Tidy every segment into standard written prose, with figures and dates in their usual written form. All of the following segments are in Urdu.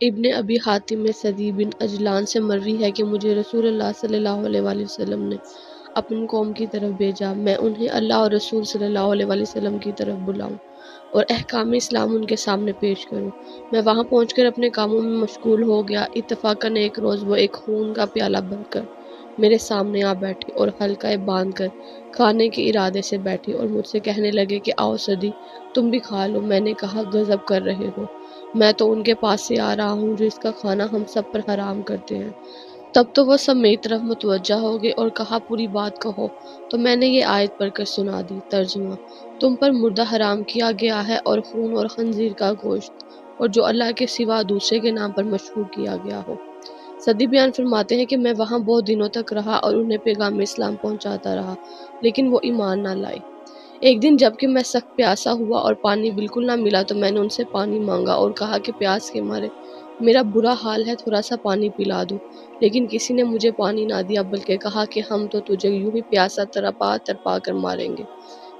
ابن ابی حاتم میں سدی بن اجلان سے مروی ہے کہ مجھے رسول اللہ صلی اللہ علیہ وآلہ وسلم نے اپنی قوم کی طرف بھیجا، میں انہیں اللہ اور رسول صلی اللہ علیہ وآلہ وسلم کی طرف بلاؤں اور احکام اسلام ان کے سامنے پیش کروں۔ میں وہاں پہنچ کر اپنے کاموں میں مشغول ہو گیا۔ اتفاقاً ایک روز وہ ایک خون کا پیالہ بھر کر میرے سامنے آ بیٹھی اور حلقہ باندھ کر کھانے کے ارادے سے بیٹھی اور مجھ سے کہنے لگے کہ آؤ سدی، تم بھی کھا لو۔ میں نے کہا غضب کر رہے ہو، میں تو ان کے پاس سے آ رہا ہوں جو اس کا کھانا ہم سب پر حرام کرتے ہیں۔ تب تو وہ سب میری طرف متوجہ ہو گئے اور کہا پوری بات کہو۔ تو میں نے یہ آیت پڑھ کر سنا دی۔ ترجمہ: تم پر مردہ حرام کیا گیا ہے اور خون اور خنزیر کا گوشت اور جو اللہ کے سوا دوسرے کے نام پر مشہور کیا گیا ہو۔ سدی بیان فرماتے ہیں کہ میں وہاں بہت دنوں تک رہا اور انہیں پیغام اسلام پہنچاتا رہا، لیکن وہ ایمان نہ لائے۔ ایک دن جب کہ میں سخت پیاسا ہوا اور پانی بالکل نہ ملا تو میں نے ان سے پانی مانگا اور کہا کہ پیاس کے مارے میرا برا حال ہے، تھوڑا سا پانی پلا دو۔ لیکن کسی نے مجھے پانی نہ دیا بلکہ کہا کہ ہم تو تجھے یوں ہی پیاسا تڑپا تڑپا کر ماریں گے۔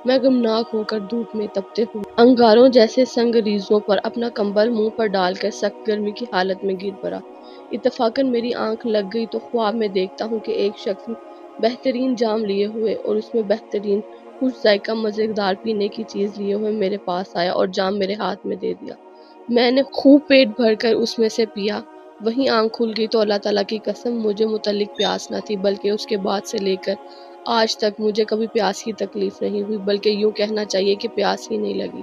میں غمناک ہو کر دھوپ میں تپتے ہوئے انگاروں جیسے سنگریزوں پر اپنا کمبل منہ پر ڈال کر سخت گرمی کی حالت میں گر پڑا۔ اتفاقاً میری آنکھ لگ گئی تو خواب میں دیکھتا ہوں کہ ایک شخص بہترین جام لیے ہوئے اور اس میں بہترین خوش ذائقہ مزیدار پینے کی چیز لیے ہوئے میرے پاس آیا اور جام میرے ہاتھ میں دے دیا۔ میں نے خوب پیٹ بھر کر اس میں سے پیا۔ وہیں آنکھ کھل گئی تو اللہ تعالیٰ کی قسم مجھے متعلق پیاس نہ تھی، بلکہ اس کے بعد سے لے کر آج تک مجھے کبھی پیاس کی تکلیف نہیں ہوئی، بلکہ یوں کہنا چاہیے کہ پیاس ہی نہیں لگی۔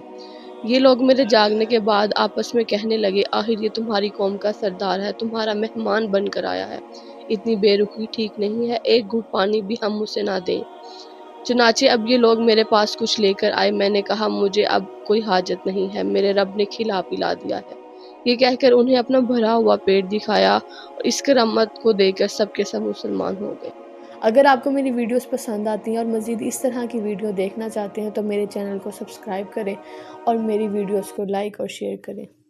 یہ لوگ میرے جاگنے کے بعد آپس میں کہنے لگے، آخر یہ تمہاری قوم کا سردار ہے، تمہارا مہمان بن کر آیا ہے، اتنی بے رخی ٹھیک نہیں ہے، ایک گھونٹ پانی بھی ہم اسے نہ دیں۔ چنانچہ اب یہ لوگ میرے پاس کچھ لے کر آئے۔ میں نے کہا مجھے اب کوئی حاجت نہیں ہے، میرے رب نے کھلا پلا دیا ہے۔ یہ کہہ کر انہیں اپنا بھرا ہوا پیٹ دکھایا اور اس کرامت کو دیکھ کر سب کے سب مسلمان ہو گئے۔ اگر آپ کو میری ویڈیوز پسند آتی ہیں اور مزید اس طرح کی ویڈیو دیکھنا چاہتے ہیں تو میرے چینل کو سبسکرائب کریں اور میری ویڈیوز کو لائک اور شیئر کریں۔